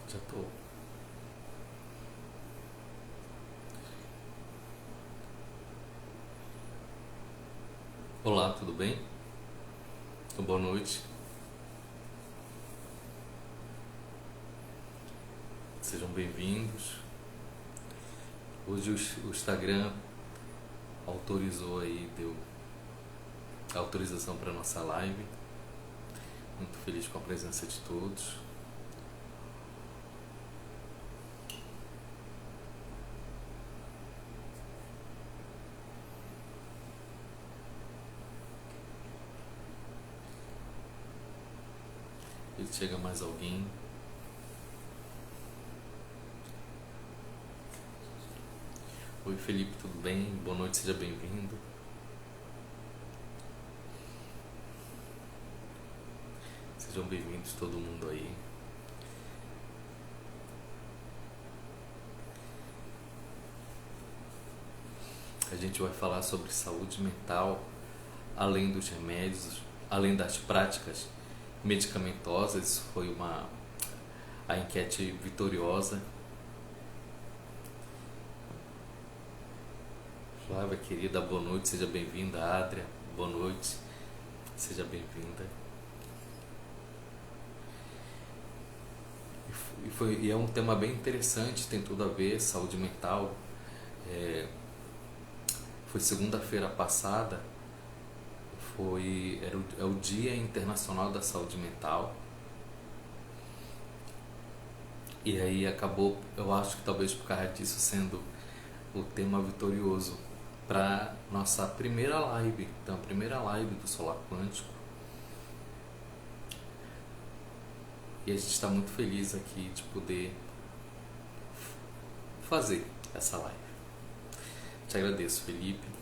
Já tô. Olá, tudo bem? Então, boa noite. Sejam bem-vindos. Hoje o Instagram autorizou aí, deu autorização para nossa live. Muito feliz com a presença de todos. E chega mais alguém. Oi Felipe, tudo bem? Boa noite, seja bem-vindo. Sejam bem-vindos todo mundo aí. A gente vai falar sobre saúde mental, além dos remédios, além das práticas medicamentosas. Isso foi a enquete vitoriosa. Flávia, querida, boa noite, seja bem-vinda. Adria, boa noite, seja bem-vinda. E é um tema bem interessante, tem tudo a ver, saúde mental. Foi segunda-feira passada, é o Dia Internacional da Saúde Mental. E aí acabou, eu acho que talvez por causa disso, sendo o tema vitorioso para nossa primeira live. Então, a primeira live do Solar Quântico. E a gente está muito feliz aqui de poder fazer essa live. Te agradeço, Felipe.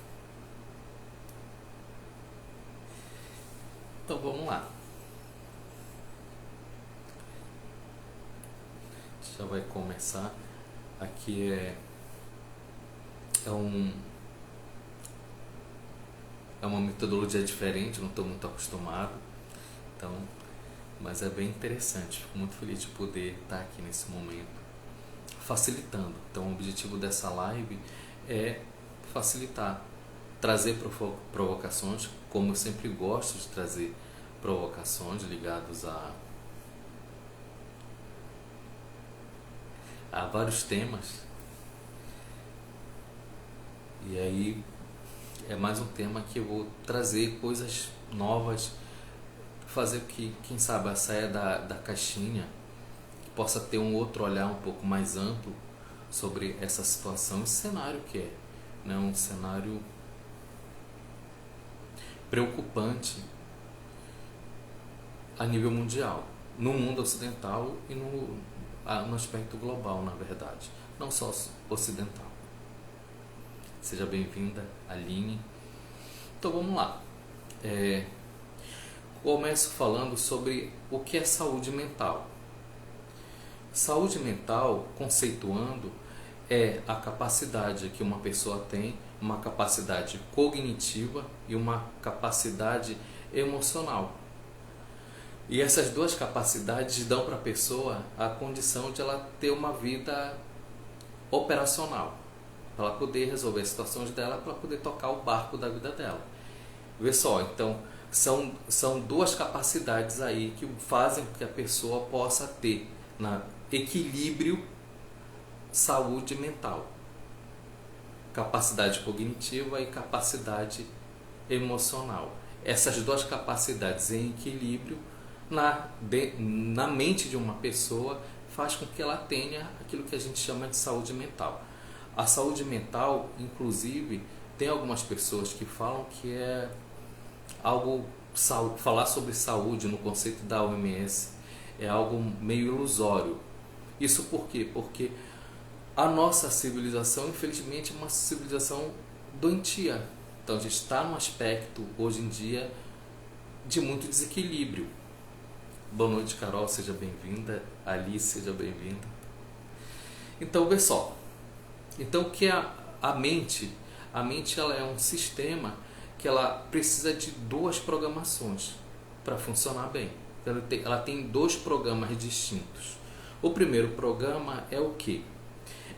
Então vamos lá. Já vai começar. Aqui é uma metodologia diferente, não estou muito acostumado. Então, mas é bem interessante. Fico muito feliz de poder estar aqui nesse momento, facilitando. Então, o objetivo dessa live é facilitar, trazer provocações, como eu sempre gosto de trazer provocações ligadas a vários temas. E aí é mais um tema que eu vou trazer coisas novas, fazer que, quem sabe, saia da caixinha, que possa ter um outro olhar um pouco mais amplo sobre essa situação, esse cenário que é, né, um cenário preocupante a nível mundial, no mundo ocidental e no aspecto global, na verdade, não só ocidental. Seja bem-vinda, Aline. Então vamos lá. Começo falando sobre o que é saúde mental. Saúde mental, conceituando, é a capacidade que uma pessoa tem, uma capacidade cognitiva e uma capacidade emocional. E essas duas capacidades dão para a pessoa a condição de ela ter uma vida operacional, para ela poder resolver as situações dela, para poder tocar o barco da vida dela. Vê só, então são duas capacidades aí que fazem com que a pessoa possa ter equilíbrio saúde mental, capacidade cognitiva e capacidade emocional. Essas duas capacidades em equilíbrio na mente de uma pessoa faz com que ela tenha aquilo que a gente chama de saúde mental. A saúde mental, inclusive, tem algumas pessoas que falam que é algo, falar sobre saúde no conceito da OMS é algo meio ilusório. Isso por quê? Porque a nossa civilização, infelizmente, é uma civilização doentia. Então a gente está num aspecto, hoje em dia, de muito desequilíbrio. Boa noite, Carol, seja bem-vinda. Alice, seja bem-vinda. Então, vê só. Então, o que é a mente? A mente, ela é um sistema que ela precisa de duas programações para funcionar bem. Ela tem dois programas distintos. O primeiro programa é o quê?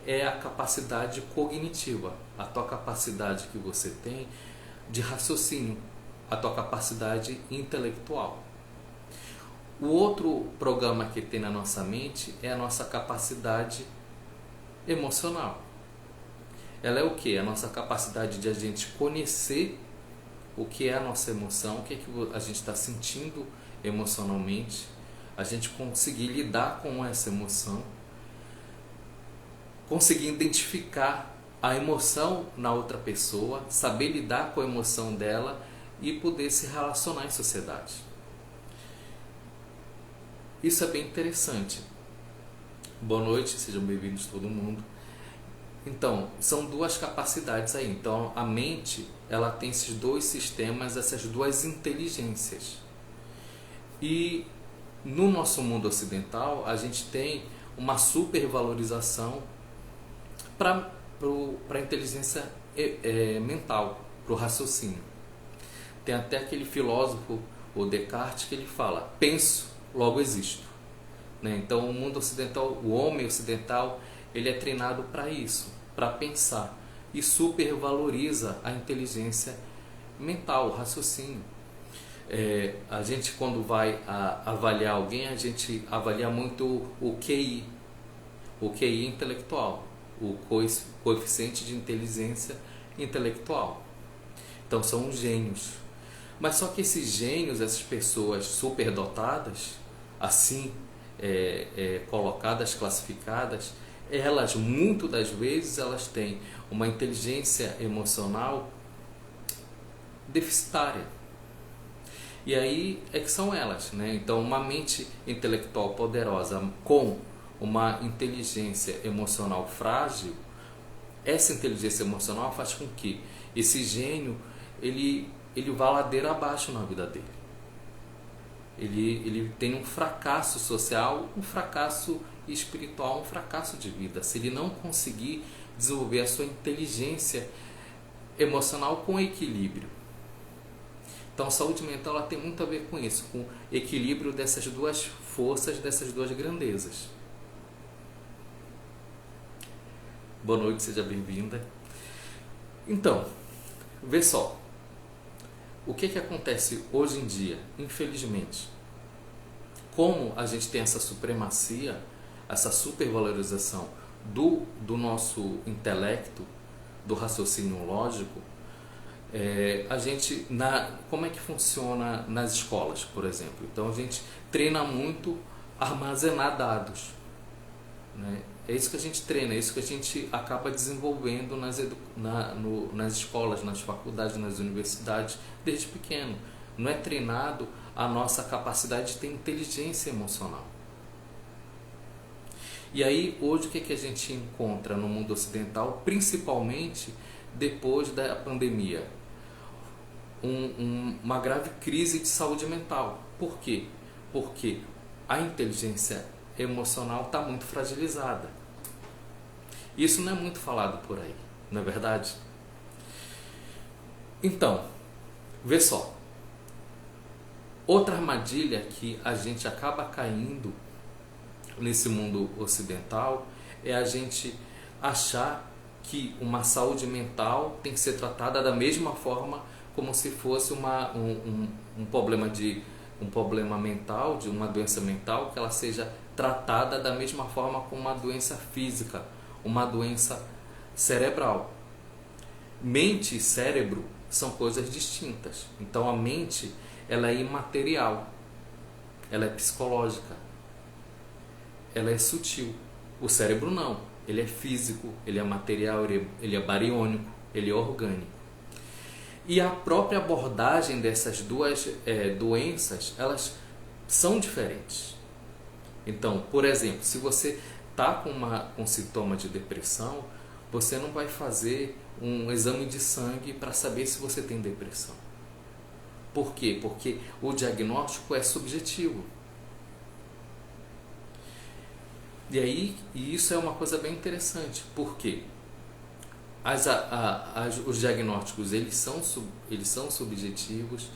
É a capacidade cognitiva, a tua capacidade que você tem de raciocínio, a tua capacidade intelectual. O outro programa que tem na nossa mente é a nossa capacidade emocional. Ela é o quê? A nossa capacidade de a gente conhecer o que é a nossa emoção, o que é que a gente está sentindo emocionalmente, a gente conseguir lidar com essa emoção, conseguir identificar a emoção na outra pessoa, saber lidar com a emoção dela e poder se relacionar em sociedade. Isso é bem interessante. Boa noite, sejam bem-vindos todo mundo. Então, são duas capacidades aí. Então, a mente, ela tem esses dois sistemas, essas duas inteligências. E no nosso mundo ocidental, a gente tem uma supervalorização para a inteligência mental, para o raciocínio. Tem até aquele filósofo, o Descartes, que ele fala: penso, logo existo. Né? Então, o mundo ocidental, o homem ocidental, ele é treinado para isso, para pensar, e supervaloriza a inteligência mental, o raciocínio. A gente, quando vai avaliar alguém, a gente avalia muito o QI intelectual, o coeficiente de inteligência intelectual. Então, são os gênios. Mas só que esses gênios, essas pessoas superdotadas, assim colocadas, classificadas, elas, muito das vezes, elas têm uma inteligência emocional deficitária. E aí é que são elas, né? Então, uma mente intelectual poderosa com uma inteligência emocional frágil, essa inteligência emocional faz com que esse gênio ele vá ladeira abaixo na vida dele. Ele tem um fracasso social, um fracasso espiritual, um fracasso de vida, se ele não conseguir desenvolver a sua inteligência emocional com equilíbrio. Então, a saúde mental ela tem muito a ver com isso, com o equilíbrio dessas duas forças, dessas duas grandezas. Boa noite, seja bem-vinda. Então, vê só. O que acontece hoje em dia, infelizmente? Como a gente tem essa supremacia, essa supervalorização do nosso intelecto, do raciocínio lógico, como é que funciona nas escolas, por exemplo? Então, a gente treina muito armazenar dados, né? É isso que a gente treina, é isso que a gente acaba desenvolvendo nas escolas, nas faculdades, nas universidades, desde pequeno. Não é treinado a nossa capacidade de ter inteligência emocional. E aí, hoje, o que a gente encontra no mundo ocidental, principalmente depois da pandemia? Uma grave crise de saúde mental. Por quê? Porque a inteligência emocional está muito fragilizada. Isso não é muito falado por aí, não é verdade? Então, vê só. Outra armadilha que a gente acaba caindo nesse mundo ocidental é a gente achar que uma saúde mental tem que ser tratada da mesma forma como se fosse um problema mental, de uma doença mental, que ela seja tratada da mesma forma como uma doença física, uma doença cerebral. Mente e cérebro são coisas distintas. Então, a mente ela é imaterial, ela é psicológica, ela é sutil. O cérebro não, ele é físico, ele é material, ele é bariônico, ele é orgânico. E a própria abordagem dessas duas doenças, elas são diferentes. Então, por exemplo, se você está com sintoma de depressão, você não vai fazer um exame de sangue para saber se você tem depressão. Por quê? Porque o diagnóstico é subjetivo. E isso é uma coisa bem interessante. Por quê? Os diagnósticos eles são subjetivos,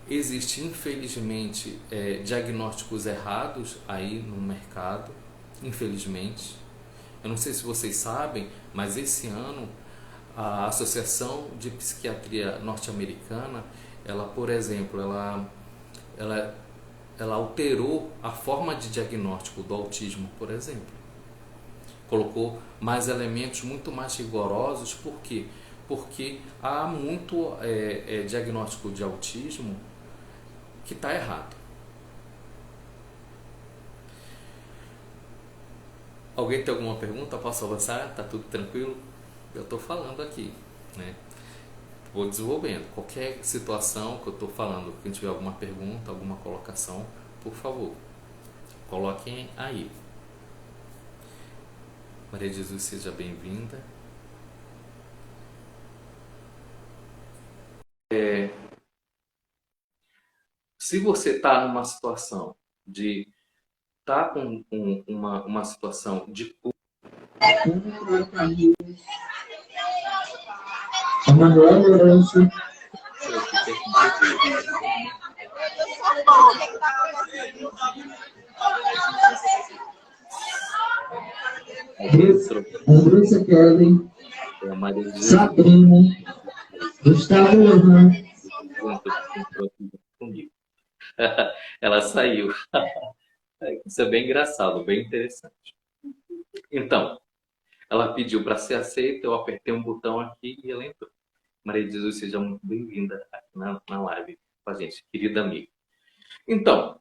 Existem, infelizmente, diagnósticos errados aí no mercado, infelizmente. Eu não sei se vocês sabem, mas esse ano a Associação de Psiquiatria Norte-Americana, ela, por exemplo, ela, ela alterou a forma de diagnóstico do autismo, por exemplo. Colocou mais elementos muito mais rigorosos, por quê? Porque há muito diagnóstico de autismo que está errado. Alguém tem alguma pergunta? Posso avançar? Tá tudo tranquilo? Eu estou falando aqui, né? Vou desenvolvendo. Qualquer situação que eu estou falando, quem tiver alguma pergunta, alguma colocação, por favor, coloquem aí. Maria de Jesus, seja bem-vinda. Se você está numa situação de tá com uma situação de Manuel Lourenço. Andressa Kelly, Sabrina, Gustavo Lohan. Ela saiu. Isso é bem engraçado, bem interessante. Então, ela pediu para ser aceita, eu apertei um botão aqui e ela entrou. Maria de Jesus, seja muito bem-vinda aqui na live com a gente, querida amiga. Então,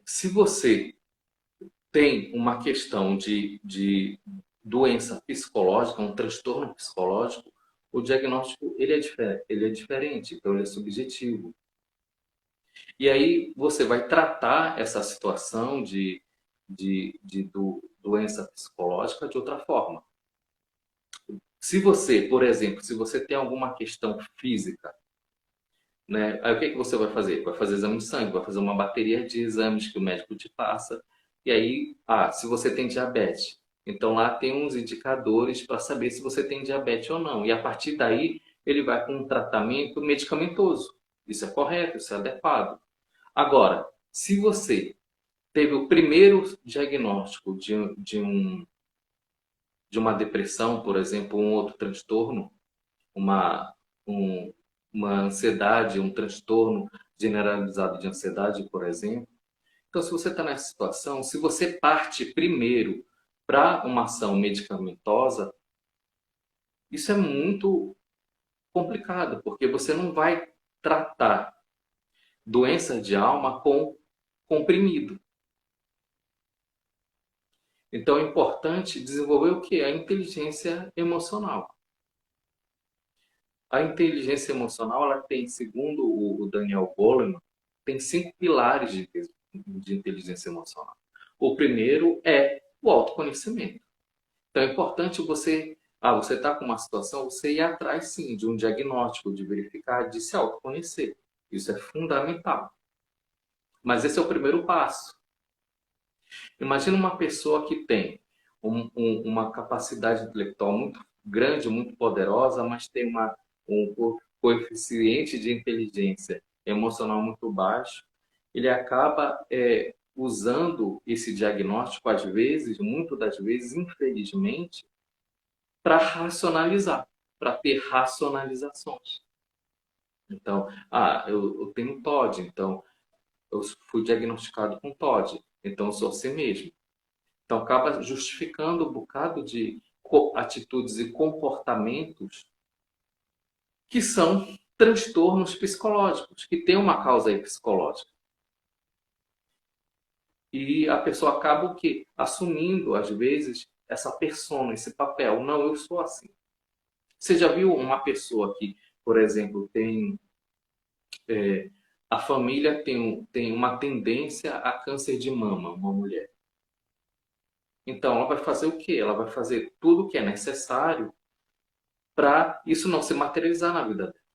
se você tem uma questão de doença psicológica, um transtorno psicológico, o diagnóstico ele é diferente, então ele é subjetivo. E aí você vai tratar essa situação de doença psicológica de outra forma. Se você, por exemplo, se você tem alguma questão física, né, aí o que você vai fazer? Vai fazer exame de sangue, vai fazer uma bateria de exames que o médico te passa. E aí, se você tem diabetes, então lá tem uns indicadores para saber se você tem diabetes ou não. E a partir daí, ele vai com um tratamento medicamentoso. Isso é correto, isso é adequado. Agora, se você teve o primeiro diagnóstico de uma depressão, por exemplo, um outro transtorno, uma, uma ansiedade, um transtorno generalizado de ansiedade, por exemplo. Então, se você está nessa situação, se você parte primeiro para uma ação medicamentosa, isso é muito complicado, porque você não vai tratar doença de alma com comprimido. Então, é importante desenvolver o que? A inteligência emocional. A inteligência emocional, ela tem, segundo o Daniel Goleman, tem 5 pilares de inteligência emocional. O primeiro é o autoconhecimento. Então, é importante você está com uma situação, você ir atrás, sim, de um diagnóstico, de verificar, de se autoconhecer. Isso é fundamental. Mas esse é o primeiro passo. Imagina uma pessoa que tem uma capacidade intelectual muito grande, muito poderosa, mas tem um coeficiente de inteligência emocional muito baixo. Ele acaba usando esse diagnóstico, às vezes, muitas das vezes, infelizmente, para racionalizar, para ter racionalizações. Então, eu tenho TOD, então eu fui diagnosticado com TOD, então eu sou assim mesmo. Então, acaba justificando um bocado de atitudes e comportamentos que são transtornos psicológicos, que têm uma causa aí psicológica. E a pessoa acaba o quê? Assumindo, às vezes, essa persona, esse papel. Não, eu sou assim. Você já viu uma pessoa que, por exemplo, a família tem uma tendência a câncer de mama, uma mulher. Então, ela vai fazer o quê? Ela vai fazer tudo o que é necessário para isso não se materializar na vida dela.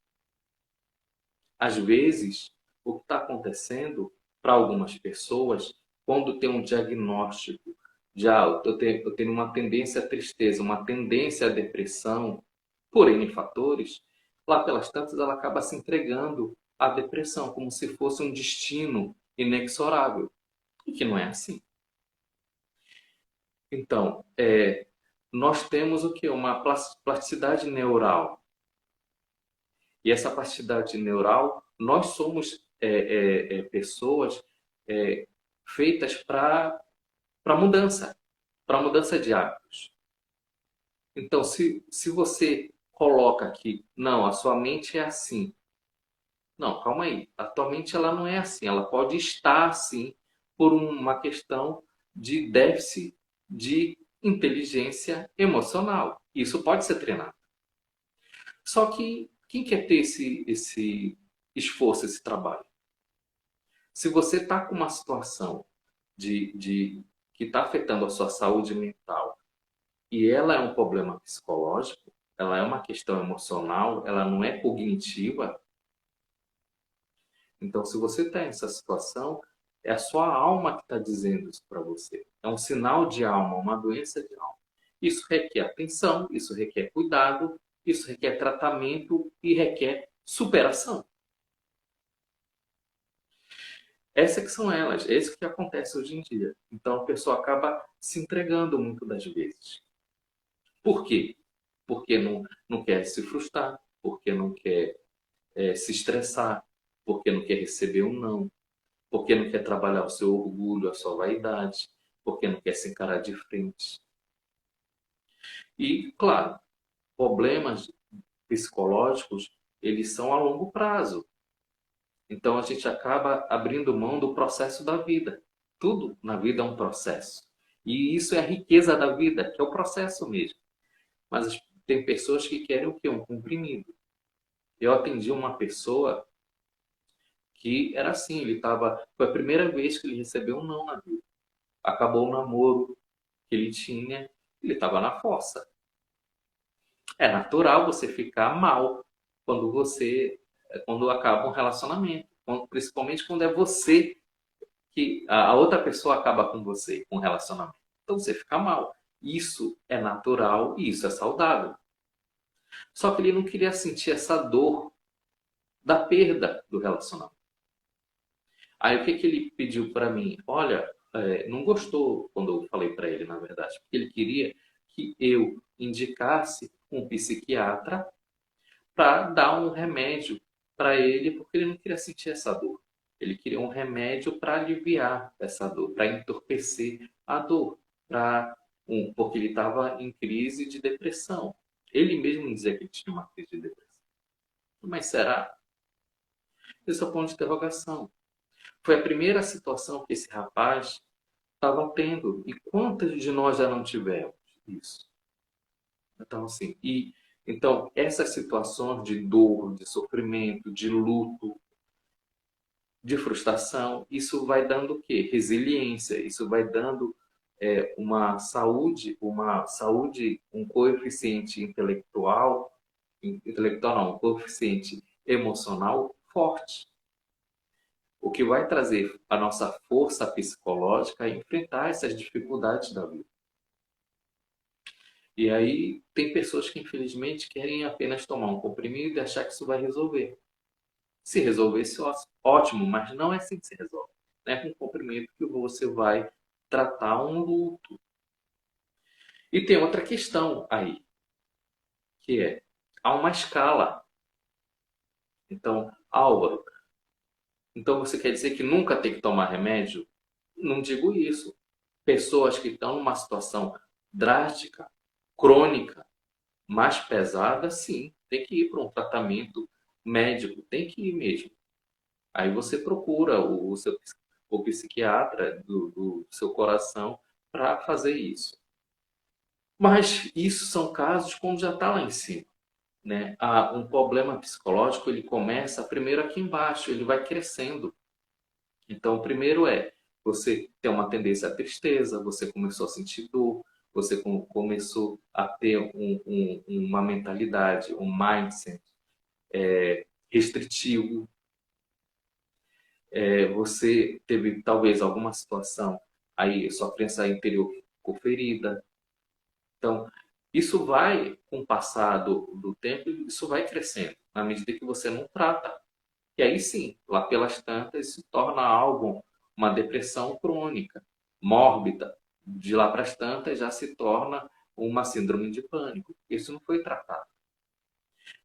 Às vezes, o que está acontecendo para algumas pessoas, quando tem um diagnóstico, já eu tenho uma tendência à tristeza, uma tendência à depressão, por N fatores, lá pelas tantas ela acaba se entregando a depressão, como se fosse um destino inexorável, e que não é assim. Então, nós temos o que? Uma plasticidade neural. E essa plasticidade neural, nós somos pessoas feitas para mudança de hábitos. Então, se você coloca aqui, não, a sua mente é assim. Não, calma aí. A tua mente ela não é assim. Ela pode estar assim por uma questão de déficit de inteligência emocional. Isso pode ser treinado. Só que quem quer ter esse esforço, esse trabalho? Se você está com uma situação que está afetando a sua saúde mental e ela é um problema psicológico, ela é uma questão emocional, ela não é cognitiva. Então, se você está nessa situação, é a sua alma que está dizendo isso para você. É um sinal de alma, uma doença de alma. Isso requer atenção, isso requer cuidado, isso requer tratamento e requer superação. Essas que são elas, é isso que acontece hoje em dia. Então a pessoa acaba se entregando muito das vezes. Por quê? Porque não quer se frustrar, porque não quer se estressar, porque não quer receber um não, porque não quer trabalhar o seu orgulho, a sua vaidade, porque não quer se encarar de frente. E, claro, problemas psicológicos, eles são a longo prazo. Então a gente acaba abrindo mão do processo da vida. Tudo na vida é um processo. E isso é a riqueza da vida, que é o processo mesmo. Mas tem pessoas que querem o quê? Um comprimido. Eu atendi uma pessoa que era assim, foi a primeira vez que ele recebeu um não na vida. Acabou o namoro que ele tinha, ele estava na fossa. É natural você ficar mal quando acaba um relacionamento, principalmente quando é você que a outra pessoa acaba com você, com o relacionamento. Então você fica mal. Isso é natural e isso é saudável. Só que ele não queria sentir essa dor da perda do relacionamento. Aí o que ele pediu para mim? Olha, não gostou quando eu falei para ele, na verdade, porque ele queria que eu indicasse um psiquiatra para dar um remédio para ele, porque ele não queria sentir essa dor. Ele queria um remédio para aliviar essa dor, para entorpecer a dor, porque ele estava em crise de depressão. Ele mesmo dizia que ele tinha uma crise de depressão. Mas será? Esse é o ponto de interrogação. Foi a primeira situação que esse rapaz estava tendo. E quantas de nós já não tivemos isso? Então, assim, então essas situações de dor, de sofrimento, de luto, de frustração, isso vai dando o quê? Resiliência, isso vai dando uma saúde, um coeficiente intelectual não, um coeficiente emocional forte. O que vai trazer a nossa força psicológica a enfrentar essas dificuldades da vida. E aí tem pessoas que infelizmente querem apenas tomar um comprimido e achar que isso vai resolver. Se resolvesse, ótimo, mas não é assim que se resolve. Não é com comprimido que você vai tratar um luto. E tem outra questão aí, que há uma escala. Então, Álvaro, então você quer dizer que nunca tem que tomar remédio? Não digo isso. Pessoas que estão numa situação drástica, crônica, mais pesada, sim, tem que ir para um tratamento médico, tem que ir mesmo. Aí você procura o psiquiatra do seu coração para fazer isso. Mas isso são casos quando já está lá em cima. Né? Um problema psicológico ele começa primeiro aqui embaixo, ele vai crescendo. Então, o primeiro você tem uma tendência à tristeza, você começou a sentir dor, você começou a ter uma mentalidade, um mindset restritivo. Você teve talvez alguma situação, aí sua crença interior ficou ferida. Então, isso vai, com o passar do tempo, isso vai crescendo, na medida que você não trata. E aí sim, lá pelas tantas, se torna algo, uma depressão crônica, mórbida. De lá para as tantas, já se torna uma síndrome de pânico. Isso não foi tratado.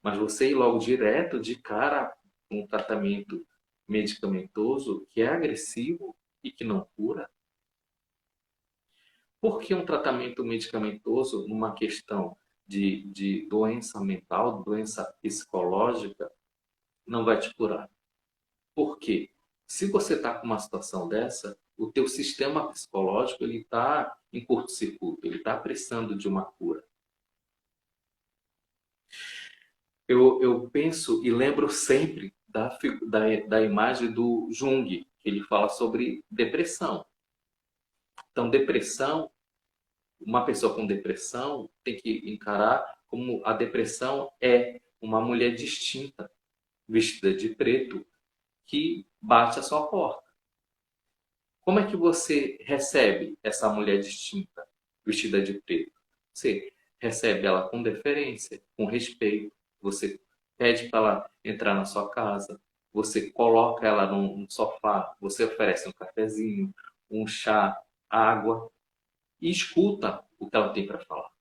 Mas você ir logo direto, de cara, com um tratamento medicamentoso que é agressivo e que não cura. Por que um tratamento medicamentoso numa questão de doença mental, doença psicológica, não vai te curar? Por quê? Se você está com uma situação dessa, o teu sistema psicológico ele está em curto-circuito, ele está precisando de uma cura. Eu penso e lembro sempre da imagem do Jung, que ele fala sobre depressão. Então, depressão, uma pessoa com depressão tem que encarar como a depressão é uma mulher distinta, vestida de preto, que bate a sua porta. Como é que você recebe essa mulher distinta, vestida de preto? Você recebe ela com deferência, com respeito. Você pede para ela entrar na sua casa. Você coloca ela num sofá. Você oferece um cafezinho, um chá, água. E escuta o que ela tem para falar.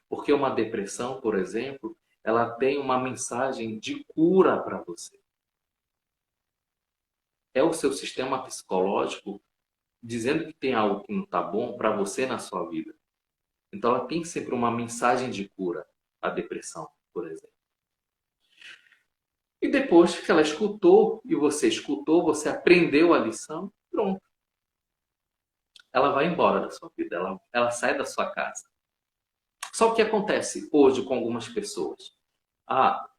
Porque uma depressão, por exemplo, ela tem uma mensagem de cura para você. É o seu sistema psicológico dizendo que tem algo que não está bom para você na sua vida. Então ela tem sempre uma mensagem de cura, a depressão, por exemplo. E depois que ela escutou, e você escutou, você aprendeu a lição, pronto. Ela vai embora da sua vida, ela sai da sua casa. Só o que acontece hoje com algumas pessoas? Ah,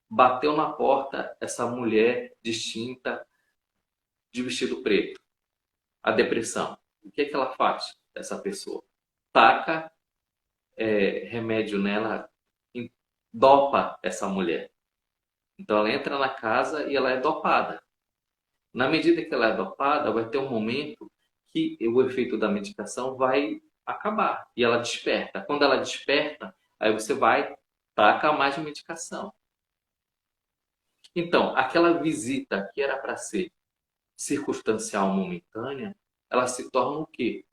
bateu na porta essa mulher distinta de vestido preto. A depressão. O que é que ela faz, essa pessoa? Taca remédio nela, dopa essa mulher. Então ela entra na casa e ela é dopada. Na medida que ela é dopada, vai ter um momento que o efeito da medicação vai acabar e ela desperta. Quando ela desperta, aí você vai tacar mais medicação. Então, aquela visita que era para ser circunstancial, momentânea, ela se torna o quê?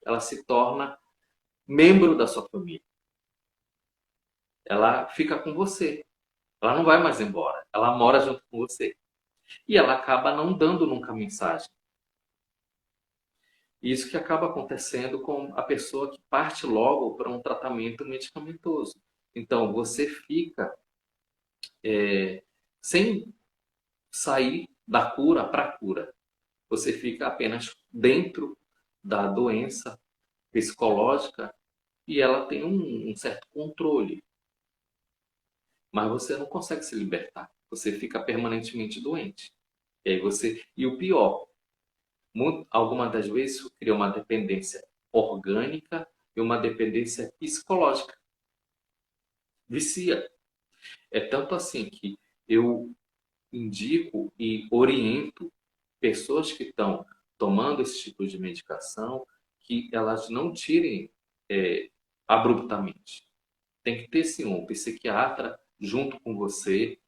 Ela se torna membro da sua família. Ela fica com você. Ela não vai mais embora. Ela mora junto com você. E ela acaba não dando nunca mensagem. Isso que acaba acontecendo com a pessoa que parte logo para um tratamento medicamentoso. Então, você fica sem sair da cura para a cura. Você fica apenas dentro da doença psicológica e ela tem um certo controle. Mas você não consegue se libertar. Você fica permanentemente doente. E o pior, algumas das vezes isso cria uma dependência orgânica e uma dependência psicológica. Vicia. É tanto assim que eu indico e oriento pessoas que estão tomando esse tipo de medicação que elas não tirem abruptamente. Tem que ter sim um psiquiatra junto com você.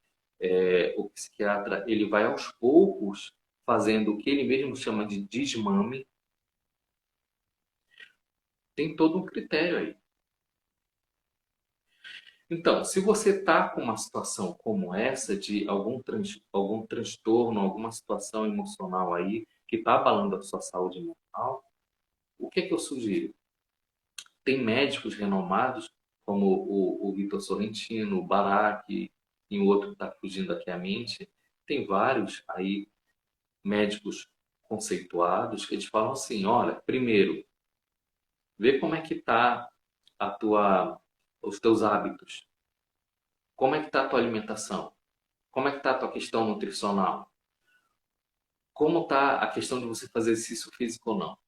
O psiquiatra ele vai aos poucos fazendo o que ele mesmo chama de desmame. Tem todo um critério aí. Então, se você está com uma situação como essa, de algum transtorno, alguma situação emocional aí, que está abalando a sua saúde mental, o que é que eu sugiro? Tem médicos renomados, como o Vitor Sorrentino, o Barak, e o outro que está fugindo aqui à mente. Tem vários aí médicos conceituados que eles falam assim, olha, primeiro, vê como é que está os teus hábitos. Como é que está a tua alimentação? Como é que está a tua questão nutricional? Como está a questão de você fazer exercício físico ou não?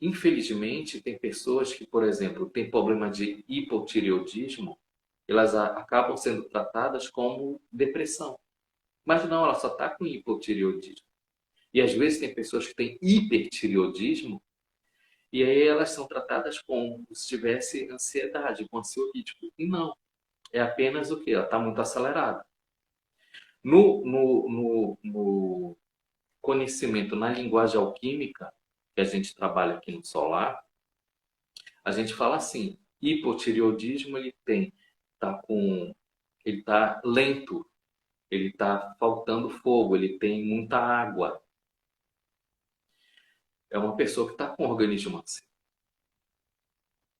Infelizmente, tem pessoas que, por exemplo, têm problema de hipotireoidismo, elas acabam sendo tratadas como depressão. Mas não, ela só está com hipotireoidismo. E às vezes tem pessoas que têm hipertireoidismo e aí elas são tratadas como se tivesse ansiedade, com ansiolítico. E não. é apenas o que? Ela está muito acelerada. No conhecimento, na linguagem alquímica, que a gente trabalha aqui no solar, a gente fala assim, hipotireoidismo ele tá lento, ele está faltando fogo, ele tem muita água. É uma pessoa que está com o organismo assim.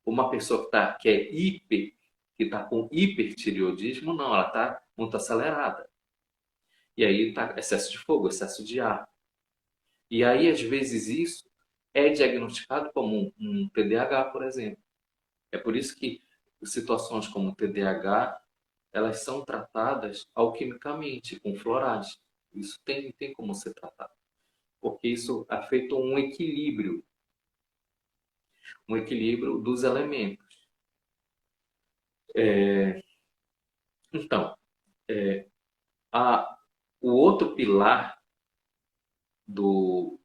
Uma pessoa que está com hipertireoidismo, não, ela está muito acelerada. E aí está excesso de fogo, excesso de ar. E aí, às vezes, isso é diagnosticado como um TDAH, por exemplo. É por isso que situações como TDAH, elas são tratadas alquimicamente, com florais. Isso tem como ser tratado. Porque isso é feito um equilíbrio dos elementos. Então, a, o outro pilar do,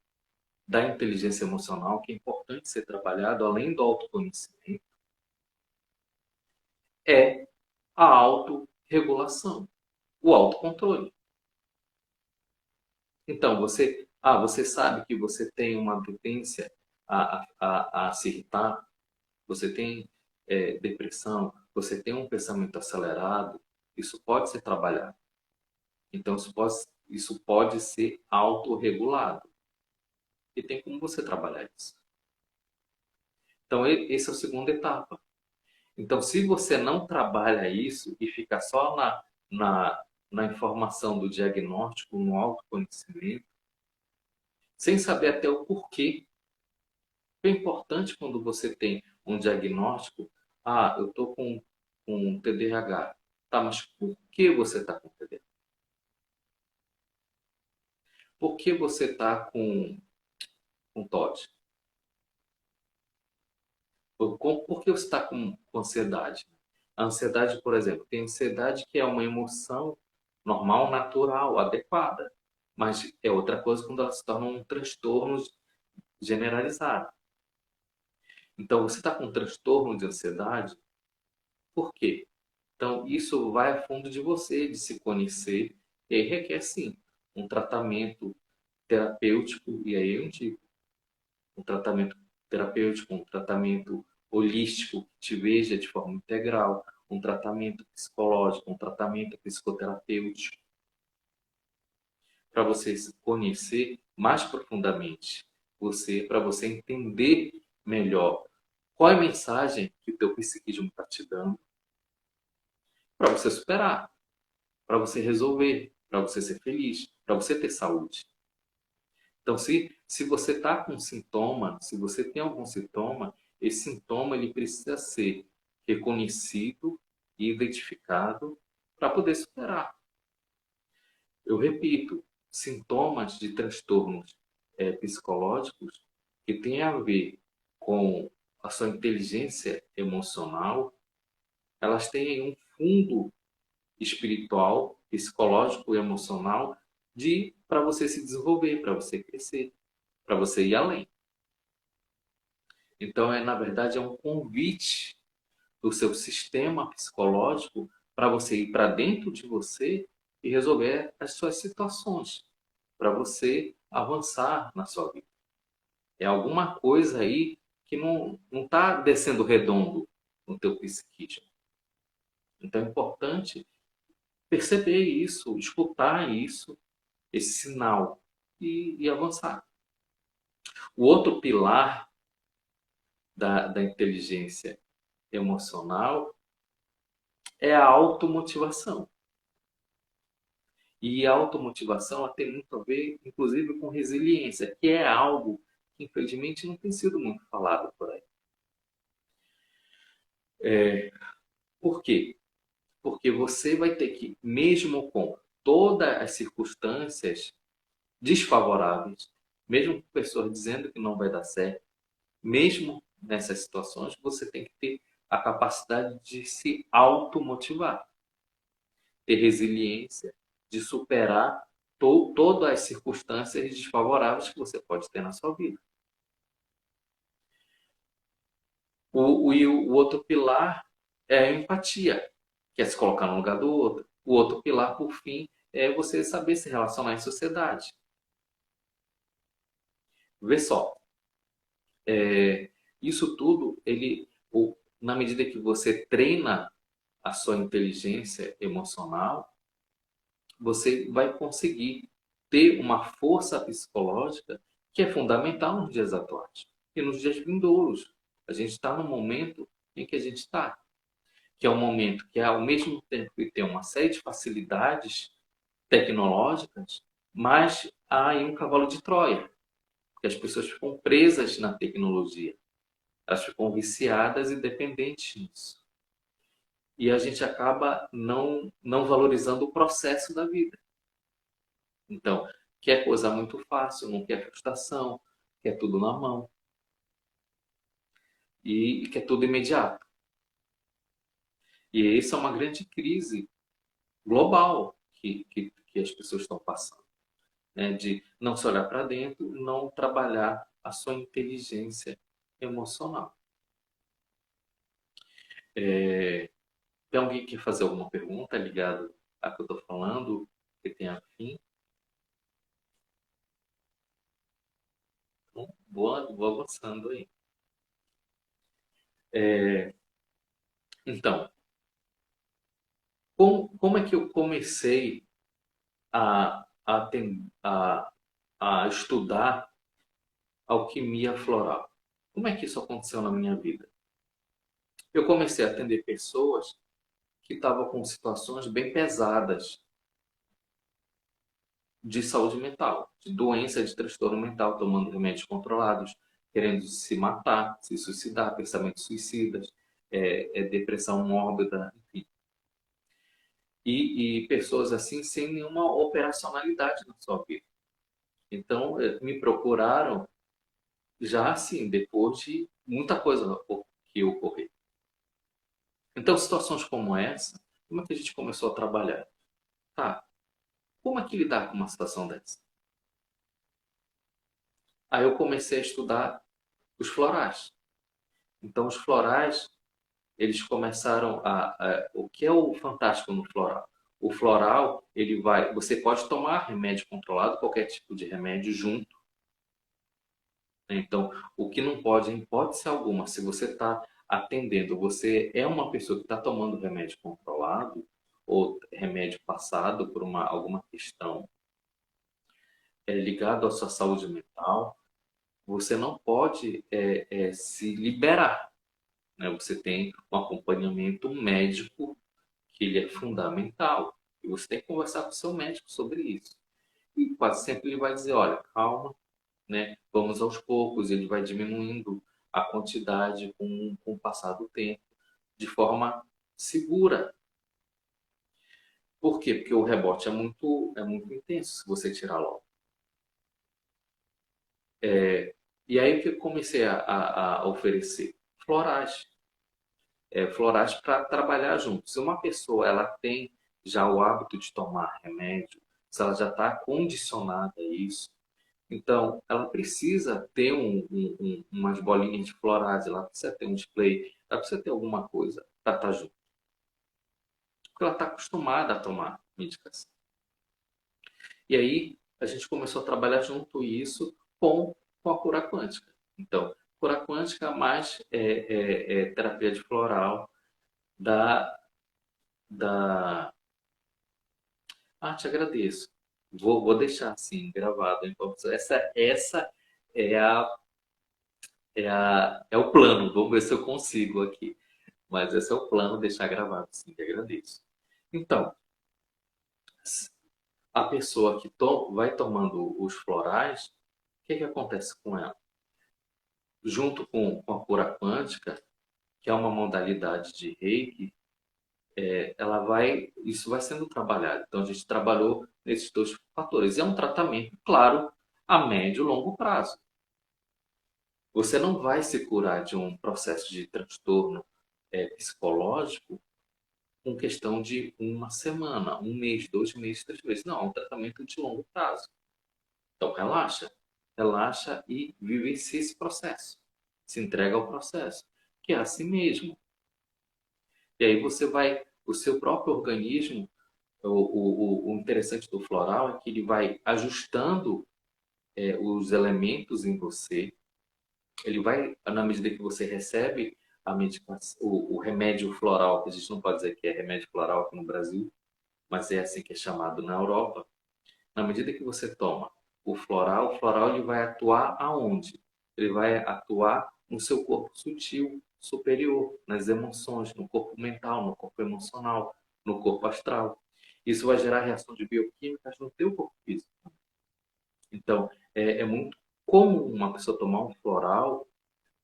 da inteligência emocional, que é importante ser trabalhado, além do autoconhecimento, é a autorregulação, o autocontrole. Então, você sabe que você tem uma tendência a se irritar, você tem depressão, você tem um pensamento acelerado, isso pode ser trabalhado. Então, isso pode ser autorregulado. E tem como você trabalhar isso. Então, essa é a segunda etapa. Então, se você não trabalha isso e fica só na informação do diagnóstico, no autoconhecimento, sem saber até o porquê, é importante quando você tem um diagnóstico, eu estou com TDAH. Tá, mas por que você está com TDAH? Por que você está com TOD? Por que você está com ansiedade? A ansiedade, por exemplo, tem ansiedade que é uma emoção normal, natural, adequada. Mas é outra coisa quando ela se torna um transtorno generalizado. Então, você está com um transtorno de ansiedade, por quê? Então, isso vai a fundo de você, de se conhecer, e aí requer, sim, um tratamento terapêutico, e aí eu digo, um tratamento terapêutico, um tratamento holístico, que te veja de forma integral, um tratamento psicológico, um tratamento psicoterapêutico, para você se conhecer mais profundamente, para você entender melhor qual é a mensagem que o teu psiquismo está te dando, para você superar, para você resolver, para você ser feliz, para você ter saúde. Então, se você está com sintoma, se você tem algum sintoma, esse sintoma ele precisa ser reconhecido e identificado para poder superar. Eu repito, sintomas de transtornos psicológicos que têm a ver com a sua inteligência emocional, elas têm um fundo espiritual, psicológico e emocional para você se desenvolver, para você crescer, para você ir além. Então, na verdade, é um convite do seu sistema psicológico para você ir para dentro de você e resolver as suas situações, para você avançar na sua vida. É alguma coisa aí que não está descendo redondo no teu psiquismo. Então é importante perceber isso, escutar isso, esse sinal e avançar. O outro pilar da inteligência emocional é a automotivação. E a automotivação ela tem muito a ver, inclusive, com resiliência, que é algo que, infelizmente, não tem sido muito falado por aí. Por quê? Porque você vai ter que, mesmo com todas as circunstâncias desfavoráveis, mesmo com pessoas dizendo que não vai dar certo, mesmo nessas situações, você tem que ter a capacidade de se automotivar, ter resiliência, de superar todas as circunstâncias desfavoráveis que você pode ter na sua vida. E o outro pilar é a empatia. que é se colocar no lugar do outro. O outro pilar, por fim, é você saber se relacionar em sociedade. Vê só, isso tudo, na medida que você treina a sua inteligência emocional, você vai conseguir ter uma força psicológica que é fundamental nos dias atuais e nos dias vindouros. A gente está no momento em que a gente está, que é um momento que, ao mesmo tempo que tem uma série de facilidades tecnológicas, mas há aí um cavalo de Troia, que as pessoas ficam presas na tecnologia, elas ficam viciadas e dependentes nisso. E a gente acaba não valorizando o processo da vida. Então, quer coisa muito fácil, não quer frustração, quer tudo na mão e quer tudo imediato. E isso é uma grande crise global que as pessoas estão passando, né? De não se olhar para dentro, não trabalhar a sua inteligência emocional. Tem alguém que quer fazer alguma pergunta ligada a que eu estou falando, que tem afim? Então, vou avançando aí. Então, como é que eu comecei a estudar alquimia floral? Como é que isso aconteceu na minha vida? Eu comecei a atender pessoas que estavam com situações bem pesadas de saúde mental, de doença, de transtorno mental, tomando remédios controlados, querendo se matar, se suicidar, pensamentos suicidas, depressão mórbida, enfim. E pessoas assim sem nenhuma operacionalidade na sua vida. Então, me procuraram já assim, depois de muita coisa que ocorreu. Então, situações como essa, como é que a gente começou a trabalhar? Tá, como é que lidar com uma situação dessa? Aí eu comecei a estudar os florais. Então, os florais, eles começaram o que é o fantástico no floral? O floral, você pode tomar remédio controlado, qualquer tipo de remédio junto. Então, o que não pode, em hipótese alguma, se você está atendendo, você é uma pessoa que está tomando remédio controlado ou remédio passado por alguma questão ligado à sua saúde mental, você não pode se liberar, né? Você tem um acompanhamento médico que ele é fundamental e você tem que conversar com o seu médico sobre isso. E quase sempre ele vai dizer, olha, calma, né? Vamos aos poucos, ele vai diminuindo a quantidade com o passar do tempo, de forma segura. Por quê? Porque o rebote é muito intenso se você tirar logo. E aí o que eu comecei a oferecer? Florais. Florais para trabalhar juntos. Se uma pessoa ela tem já o hábito de tomar remédio, se ela já está condicionada a isso, então, ela precisa ter umas bolinhas de florais, ela precisa ter um display, ela precisa ter alguma coisa para estar junto. Porque ela está acostumada a tomar medicação. E aí, a gente começou a trabalhar junto isso com a cura quântica. Então, cura quântica mais terapia de floral da, da... Ah, te agradeço. Vou deixar assim, gravado. Então, essa é é o plano. Vamos ver se eu consigo aqui. Mas esse é o plano, deixar gravado, sim, que agradeço. Então, a pessoa que vai tomando os florais, o que acontece com ela? Junto com a cura quântica, que é uma modalidade de Reiki, isso vai sendo trabalhado. Então, a gente trabalhou nesses dois fatores. É um tratamento, claro, a médio e longo prazo. Você não vai se curar de um processo de transtorno psicológico com questão de uma semana, um mês, 2 meses, 3 meses. Não, é um tratamento de longo prazo. Então, relaxa. Relaxa e vivencie esse processo. Se entrega ao processo, que é assim mesmo. E aí você vai o seu próprio organismo, o interessante do floral é que ele vai ajustando os elementos em você. Ele vai, na medida que você recebe a medicação, o remédio floral, que a gente não pode dizer que é remédio floral aqui no Brasil, mas é assim que é chamado na Europa. Na medida que você toma o floral ele vai atuar aonde? Ele vai atuar no seu corpo sutil, superior, nas emoções, no corpo mental, no corpo emocional, no corpo astral. Isso vai gerar reação de bioquímicas no teu corpo físico. Então, é muito comum uma pessoa tomar um floral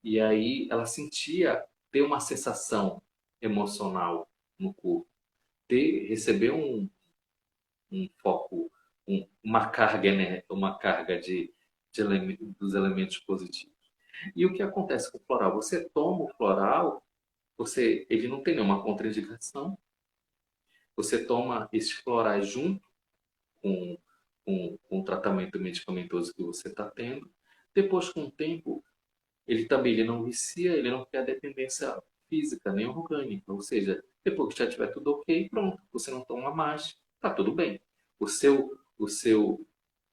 e aí ela sentia ter uma sensação emocional no corpo, receber um foco, uma carga, né? Uma carga dos elementos positivos. E o que acontece com o floral? Você toma o floral, ele não tem nenhuma contraindicação. Você toma esses florais junto com, com o tratamento medicamentoso que você está tendo. Depois, com o tempo, ele não vicia, ele não cria dependência física nem orgânica. Ou seja, depois que já estiver tudo ok, pronto, você não toma mais, está tudo bem. O seu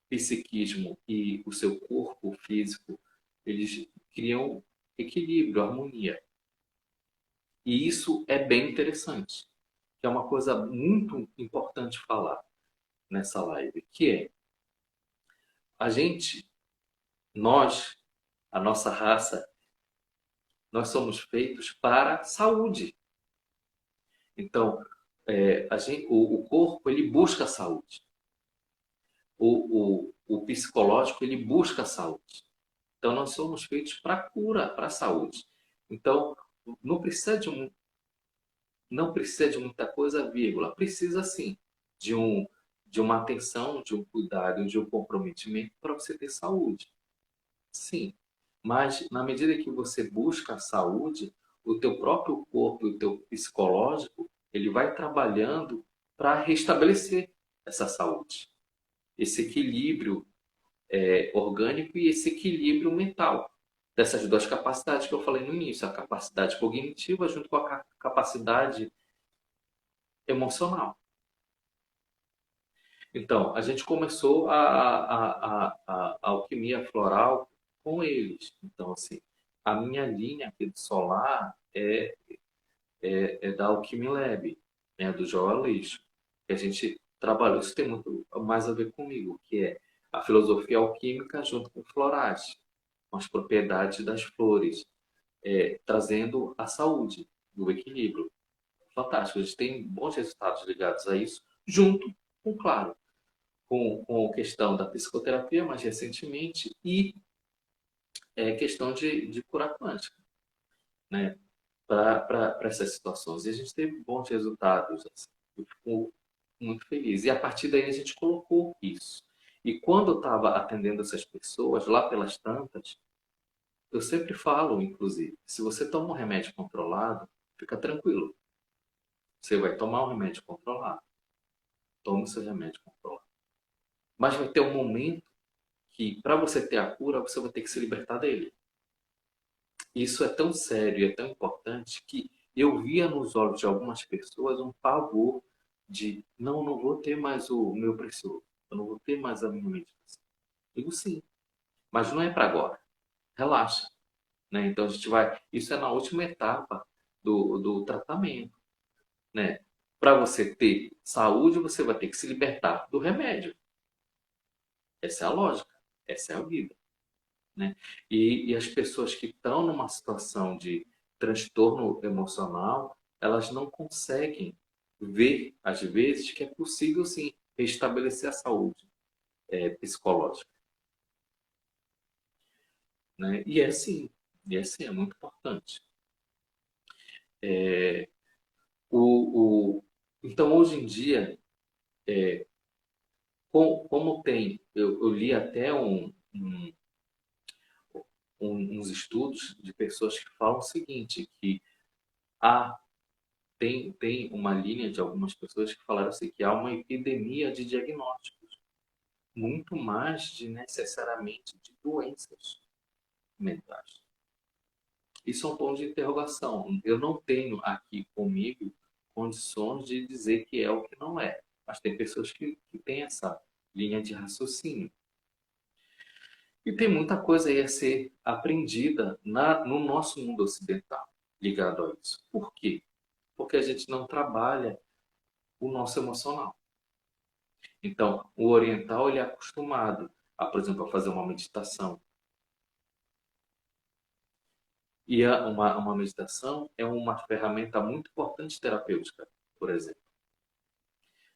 psiquismo e o seu corpo físico, eles criam equilíbrio, harmonia. E isso é bem interessante, que é uma coisa muito importante falar nessa live, que é a gente, nós, a nossa raça, nós somos feitos para saúde. Então, o corpo ele busca a saúde. O psicológico ele busca a saúde. Então, nós somos feitos para cura, para saúde. Então, não precisa de não precisa de muita coisa, vírgula. Precisa sim de de uma atenção, de um cuidado, de um comprometimento para você ter saúde. Sim. Mas na medida que você busca a saúde, o teu próprio corpo e o teu psicológico, ele vai trabalhando para restabelecer essa saúde, esse equilíbrio orgânico e esse equilíbrio mental. Dessas duas capacidades que eu falei no início, a capacidade cognitiva junto com a capacidade emocional. Então, a gente começou a alquimia floral com eles. Então, assim, a minha linha aqui do solar é da Alchemy Lab, né, do Joel Aleixo. Que a gente trabalhou, isso tem muito mais a ver comigo, que é a filosofia alquímica junto com florais, com as propriedades das flores, trazendo a saúde, o equilíbrio. Fantástico, a gente tem bons resultados ligados a isso, junto com, claro, com a questão da psicoterapia mais recentemente e questão de cura quântica, né? Para essas situações. E a gente teve bons resultados. Assim. Eu fico muito feliz. E a partir daí a gente colocou isso. E quando eu estava atendendo essas pessoas, lá pelas tantas, eu sempre falo, inclusive, se você toma um remédio controlado, fica tranquilo. Você vai tomar um remédio controlado. Tome o seu remédio controlado. Mas vai ter um momento que, para você ter a cura, você vai ter que se libertar dele. Isso é tão sério e é tão importante que eu via nos olhos de algumas pessoas um pavor de não vou ter mais o meu precioso, eu não vou ter mais a minha medicação. Digo sim, mas não é para agora. Relaxa. Né? Então a gente vai. Isso é na última etapa do tratamento. Né? Para você ter saúde, você vai ter que se libertar do remédio. Essa é a lógica, essa é a vida. Né? E as pessoas que estão numa situação de transtorno emocional, elas não conseguem ver, às vezes, que é possível, sim, restabelecer a saúde psicológica. Né? E é sim, é muito importante. É, então, hoje em dia, como tem, eu li até uns estudos de pessoas que falam o seguinte, que há tem uma linha de algumas pessoas que falaram assim, que há uma epidemia de diagnósticos, muito mais de necessariamente de doenças mentais. Isso é um ponto de interrogação. Eu não tenho aqui comigo condições de dizer que é o que não é. Mas tem pessoas que têm essa linha de raciocínio. E tem muita coisa aí a ser aprendida no nosso mundo ocidental ligado a isso. Por quê? Porque a gente não trabalha o nosso emocional. Então, o oriental ele é acostumado a, por exemplo, a fazer uma meditação. E uma meditação é uma ferramenta muito importante terapêutica, por exemplo.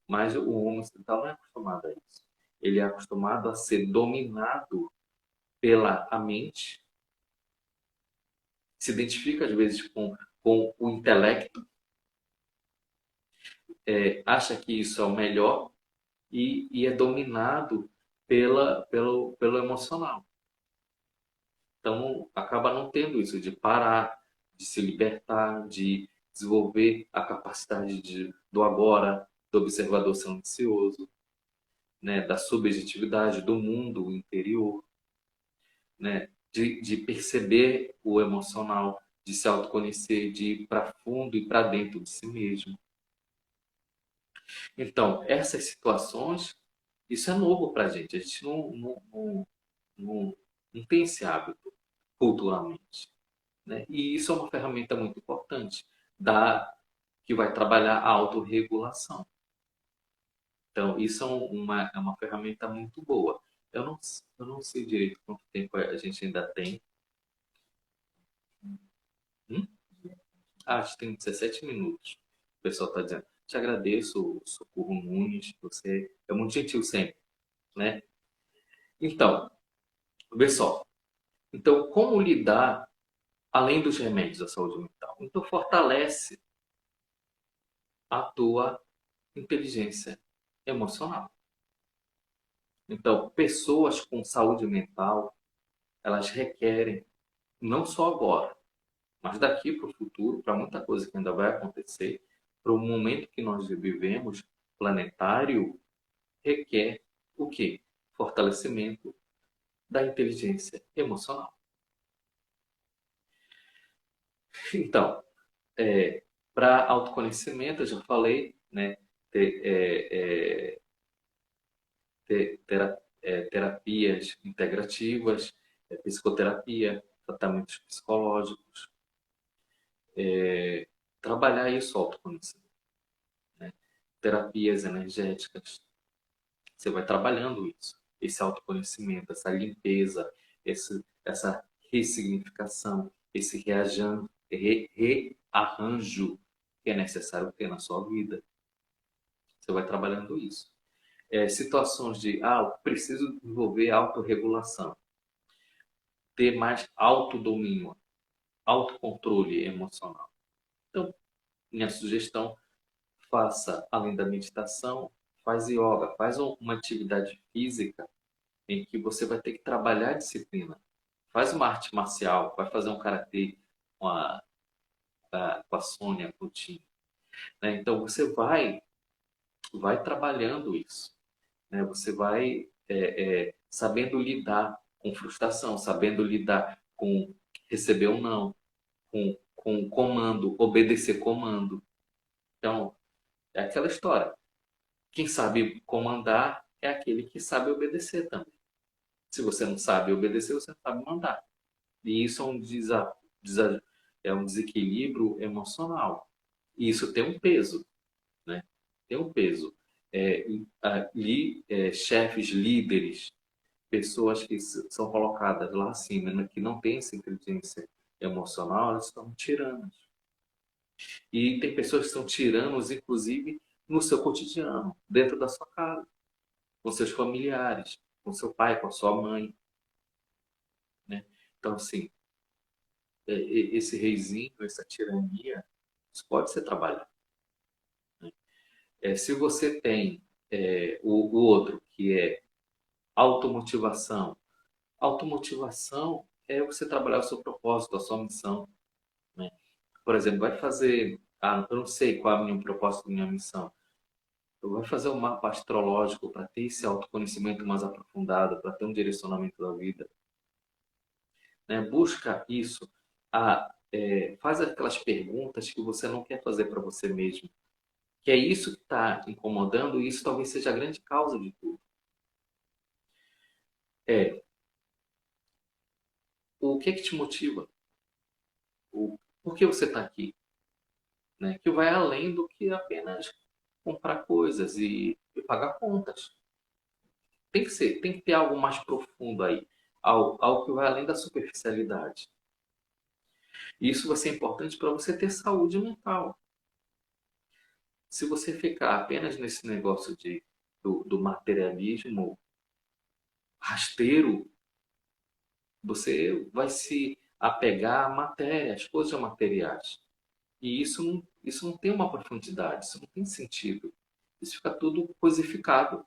Mas o homem ocidental não é acostumado a isso. Ele é acostumado a ser dominado pela a mente, se identifica às vezes com o intelecto, acha que isso é o melhor e é dominado pelo emocional. Então, acaba não tendo isso de parar, de se libertar, de desenvolver a capacidade do agora, do observador silencioso, né, da subjetividade, do mundo interior, né, de perceber o emocional, de se autoconhecer, de ir para fundo e para dentro de si mesmo. Então, essas situações, isso é novo para a gente. A gente não, não tem esse hábito culturalmente. Né? E isso é uma ferramenta muito importante que vai trabalhar a autorregulação. Então, isso é uma ferramenta muito boa. Eu não sei direito quanto tempo a gente ainda tem. Hum? Acho que tem 17 minutos. O pessoal está dizendo. Te agradeço, Socorro Nunes. Você é muito gentil sempre. Né? Então, vê só. Então, como lidar além dos remédios da saúde mental? Então, fortalece a tua inteligência emocional. Então, pessoas com saúde mental, elas requerem, não só agora, mas daqui para o futuro, para muita coisa que ainda vai acontecer, para o momento que nós vivemos, planetário, requer o quê? Fortalecimento da inteligência emocional. Então, para autoconhecimento, eu já falei, né? Ter, terapias integrativas, psicoterapia, tratamentos psicológicos, trabalhar isso autoconhecimento, né? Terapias energéticas, você vai trabalhando isso, esse autoconhecimento, essa limpeza, essa ressignificação, esse rearranjo que é necessário ter na sua vida. Você vai trabalhando isso. Situações de, preciso desenvolver autorregulação, ter mais autodomínio, autocontrole emocional. Então, minha sugestão, faça, além da meditação, faz yoga, faz uma atividade física em que você vai ter que trabalhar a disciplina. Faz uma arte marcial, vai fazer um karatê com com a Sônia Coutinho. Né? Então, você vai trabalhando isso. Né? Você vai sabendo lidar com frustração, sabendo lidar com receber ou não, com comando, obedecer comando. Então, é aquela história. Quem sabe comandar é aquele que sabe obedecer também. Se você não sabe obedecer, você não sabe mandar. E isso é é um desequilíbrio emocional. E isso tem um peso, né? Tem um peso. Chefes, líderes, pessoas que são colocadas lá acima, né, que não têm essa inteligência emocional, elas são tiranas. E tem pessoas que são tiranos, inclusive, no seu cotidiano, dentro da sua casa, com seus familiares, com seu pai, com a sua mãe, né? Então, assim, esse reizinho, essa tirania, isso pode ser trabalhado. Né? Se você tem o outro, que é automotivação. Automotivação é você trabalhar o seu propósito, a sua missão. Né? Por exemplo, vai fazer... eu não sei qual é o meu propósito, a minha missão. Vai fazer um mapa astrológico para ter esse autoconhecimento mais aprofundado, para ter um direcionamento da vida. Né? Busca isso. Faz aquelas perguntas que você não quer fazer para você mesmo, Que é isso que está incomodando, e isso talvez seja a grande causa de tudo. É, o que é que te motiva? Por que você está aqui? Né? Que vai além do que apenas comprar coisas e pagar contas. Tem que ser, tem que ter algo mais profundo aí, algo que vai além da superficialidade. E isso vai ser importante para você ter saúde mental. Se você ficar apenas nesse negócio do materialismo rasteiro, você vai se apegar à matéria, às coisas materiais. E isso não tem uma profundidade, isso não tem sentido. Isso fica tudo coisificado.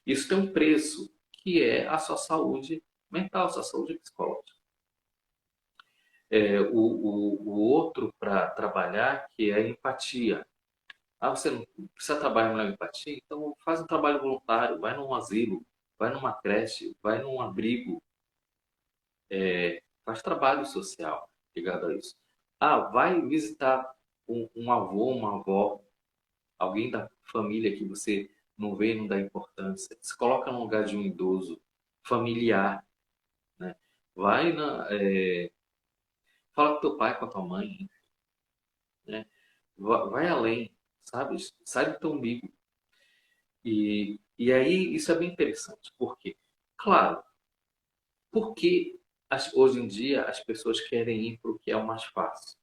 Isso tem um preço, que é a sua saúde mental, a sua saúde psicológica. O outro para trabalhar, que é a empatia. Ah, você não precisa trabalhar na empatia? Então faz um trabalho voluntário, vai num asilo, vai numa creche, vai num abrigo, faz trabalho social ligado a isso. Ah, vai visitar um avô, uma avó, alguém da família que você não vê, não dá importância. Se coloca no lugar de um idoso, familiar, né? Vai fala com teu pai, com a tua mãe, né? Vai além, sabe? Sai do teu umbigo. E aí isso é bem interessante. Por quê? Claro, porque hoje em dia as pessoas querem ir para o que é o mais fácil,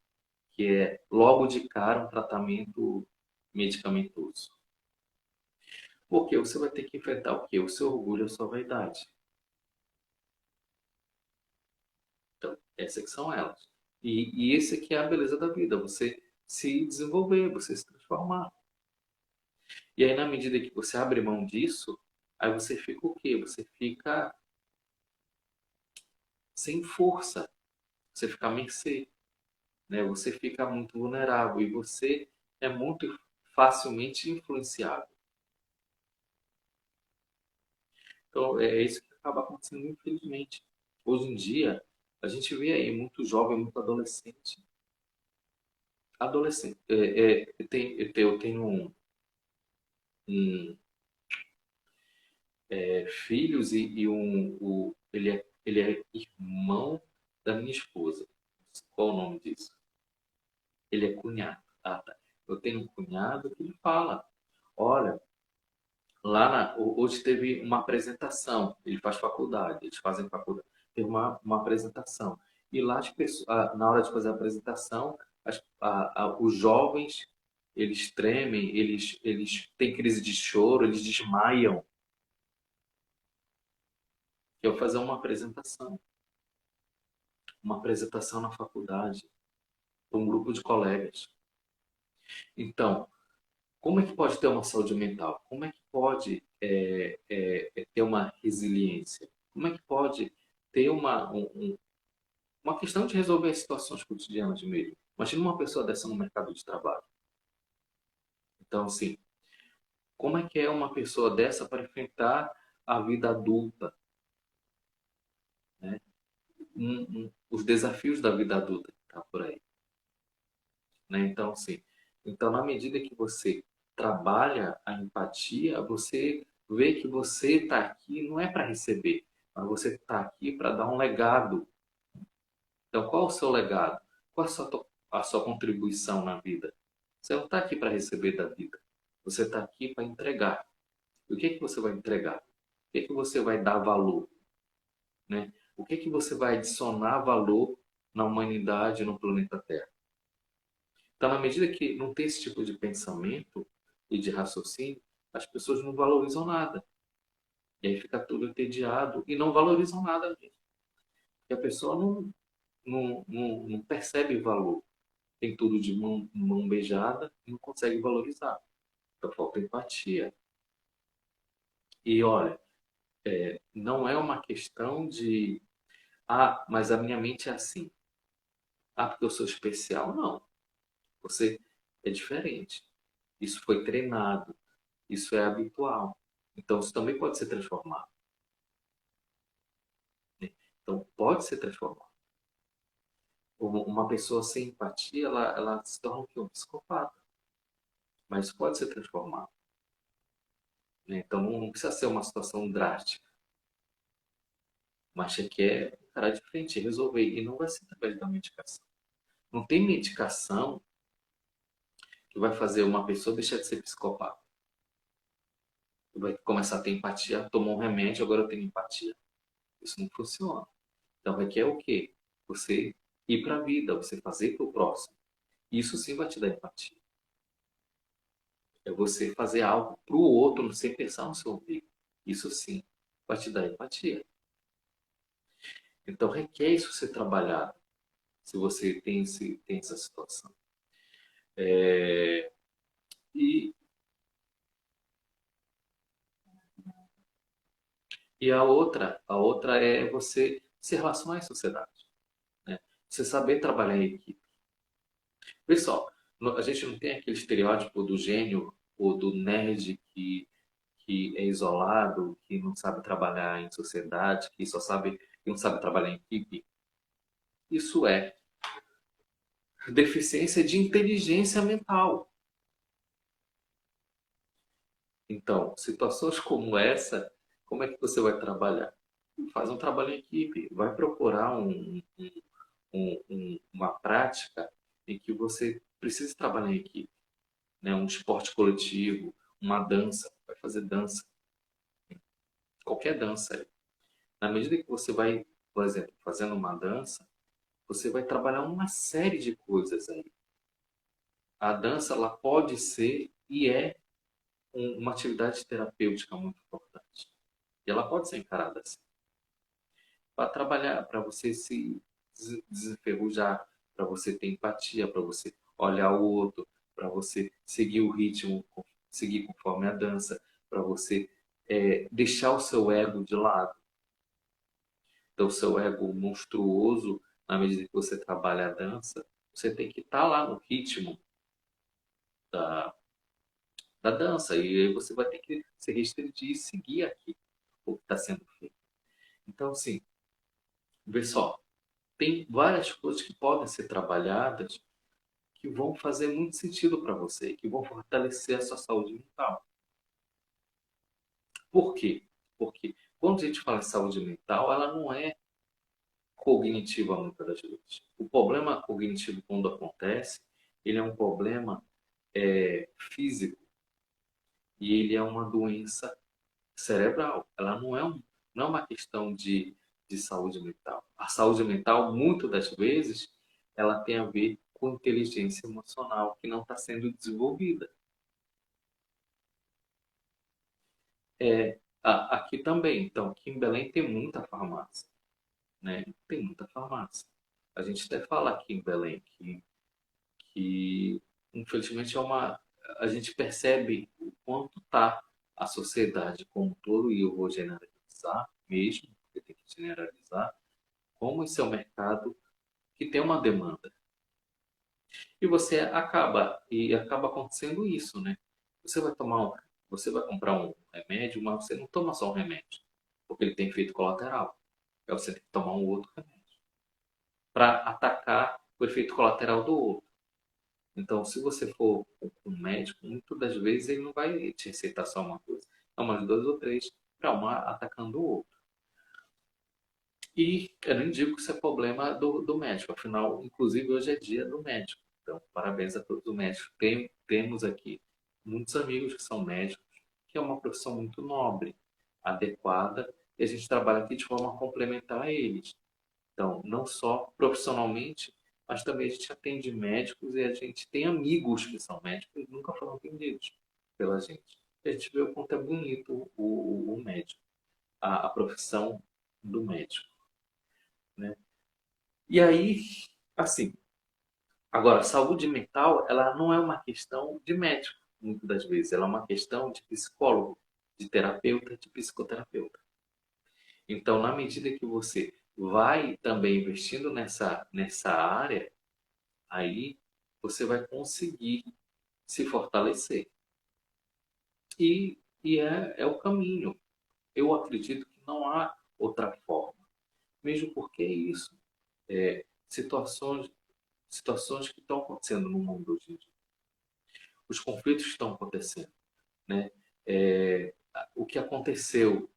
que é logo de cara um tratamento medicamentoso. Porque você vai ter que enfrentar o quê? O seu orgulho, a sua vaidade. Então, essas que são elas. E esse aqui é a beleza da vida, você se desenvolver, você se transformar. E aí, na medida que você abre mão disso, aí você fica o quê? Você fica sem força, você fica à mercê, né? Você fica muito vulnerável e você é muito facilmente influenciável. Então, é isso que acaba acontecendo, infelizmente. Hoje em dia, a gente vê aí muito jovem, muito adolescente. Adolescente. Eu tenho um, filhos e ele é irmão da minha esposa. Qual o nome disso? Ele é cunhado. Ah, tá. Eu tenho um cunhado que ele fala, olha, hoje teve uma apresentação, ele faz faculdade, eles fazem faculdade, teve uma apresentação. E lá as pessoas, na hora de fazer a apresentação, os jovens, eles tremem, eles têm crise de choro, eles desmaiam. Eu fazer uma apresentação na faculdade, para um grupo de colegas. Então, como é que pode ter uma saúde mental? Como é que pode ter uma resiliência? Como é que pode ter uma questão de resolver as situações cotidianas mesmo? Imagina uma pessoa dessa no mercado de trabalho. Então, assim, como é que é uma pessoa dessa para enfrentar a vida adulta, né? Os desafios da vida adulta que tá por aí, né? Então, assim, então na medida que você trabalha a empatia, você vê que você está aqui não é para receber, mas você está aqui para dar um legado. Então, qual o seu legado? Qual a sua contribuição na vida? Você não está aqui para receber da vida. Você está aqui para entregar. E o que que você vai entregar? O que que você vai dar valor, né? O que que você vai adicionar valor na humanidade, no planeta Terra? Então, na medida que não tem esse tipo de pensamento e de raciocínio, as pessoas não valorizam nada. E aí fica tudo entediado e não valorizam nada mesmo. E a pessoa não percebe valor. Tem tudo de mão beijada e não consegue valorizar. Então falta empatia. E olha, não é uma questão de, mas a minha mente é assim. Ah, porque eu sou especial. Não. Você é diferente. Isso foi treinado. Isso é habitual. Então isso também pode ser transformado, né? Então pode ser transformado. Uma pessoa sem empatia, ela se torna o quê? Um psicopata. mas isso pode ser transformado, né? Então não precisa ser uma situação drástica, mas requer encarar de frente, resolver, e não vai ser através da medicação. Não tem medicação que vai fazer uma pessoa deixar de ser psicopata. Vai começar a ter empatia, tomou um remédio, agora eu tenho empatia. Isso não funciona. Então requer o quê? Você ir para a vida, você fazer para o próximo. Isso sim vai te dar empatia. É você fazer algo para o outro sem pensar no seu umbigo. Isso sim vai te dar empatia. Então requer isso ser trabalhado, se você tem essa situação. E, e a outra é você se relacionar em sociedade, né? Você saber trabalhar em equipe. Pessoal, a gente não tem aquele estereótipo do gênio ou do nerd que é isolado, que não sabe trabalhar em sociedade, que não sabe trabalhar em equipe. Isso é deficiência de inteligência mental. Então, situações como essa, como é que você vai trabalhar? Faz um trabalho em equipe, vai procurar uma prática em que você precise trabalhar em equipe, né? Um esporte coletivo, uma dança, vai fazer dança, qualquer dança. Na medida que você vai, por exemplo, fazendo uma dança, você vai trabalhar uma série de coisas aí. A dança, ela pode ser e é uma atividade terapêutica muito importante. E ela pode ser encarada assim. Para trabalhar, para você se desenferrujar, para você ter empatia, para você olhar o outro, para você seguir o ritmo, seguir conforme a dança, para você deixar o seu ego de lado. Então, o seu ego monstruoso, na medida que você trabalha a dança, você tem que estar lá no ritmo da, da dança. E aí você vai ter que se restringir e seguir aqui o que está sendo feito. Então, assim, vê só, tem várias coisas que podem ser trabalhadas que vão fazer muito sentido para você, que vão fortalecer a sua saúde mental. Por quê? Porque quando a gente fala em saúde mental, ela não é cognitiva muitas das vezes. O problema cognitivo, quando acontece, ele é um problema físico e ele é uma doença cerebral. Ela não é uma questão de saúde mental. A saúde mental, muitas das vezes, ela tem a ver com inteligência emocional que não está sendo desenvolvida. Aqui também. Então, aqui em Belém tem muita farmácia, né? Tem muita farmácia. A gente até fala aqui em Belém que infelizmente a gente percebe o quanto está a sociedade como um todo, e eu vou generalizar mesmo, porque tem que generalizar, como esse é um mercado que tem uma demanda. E acaba acontecendo isso, né? Você vai você vai comprar um remédio, mas você não toma só um remédio, porque ele tem efeito colateral. Aí você tem que tomar um outro remédio para atacar o efeito colateral do outro. Então, se você for com um médico, muitas das vezes ele não vai te receitar só uma coisa, é umas duas ou três, para uma atacando o outro. E eu não digo que isso é problema do médico, afinal, inclusive hoje é dia do médico. Então, parabéns a todos os médicos. Temos aqui muitos amigos que são médicos, que é uma profissão muito nobre, adequada, e a gente trabalha aqui de forma complementar a eles. Então, não só profissionalmente, mas também a gente atende médicos e a gente tem amigos que são médicos e nunca foram atendidos pela gente. E a gente vê o quanto é bonito o médico, a profissão do médico, né? E aí, assim, agora, saúde mental, ela não é uma questão de médico, muitas das vezes, ela é uma questão de psicólogo, de terapeuta, de psicoterapeuta. Então, na medida que você vai também investindo nessa área, aí você vai conseguir se fortalecer. E é o caminho. Eu acredito que não há outra forma. Mesmo porque é isso. Situações que estão acontecendo no mundo hoje em dia. os conflitos estão acontecendo, né? O que aconteceu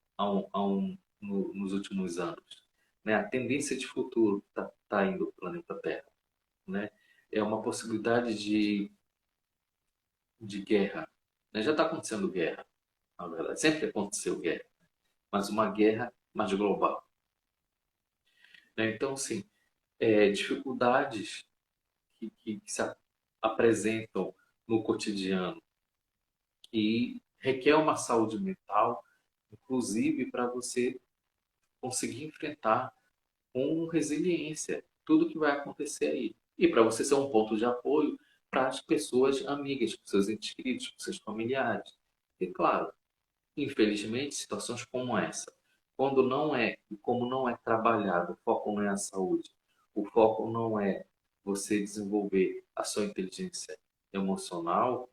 nos últimos anos, né? A tendência de futuro tá indo para o planeta Terra, né? É uma possibilidade de guerra, né? Já está acontecendo guerra, na verdade, sempre aconteceu guerra, mas uma guerra mais global, né? Então, sim, dificuldades que se apresentam no cotidiano e requer uma saúde mental, inclusive para você conseguir enfrentar com resiliência tudo que vai acontecer aí. E para você ser um ponto de apoio para as pessoas amigas, para seus entes queridos, para seus familiares. E claro, infelizmente, situações como essa, quando não é, e como não é trabalhado, o foco não é a saúde, o foco não é você desenvolver a sua inteligência emocional,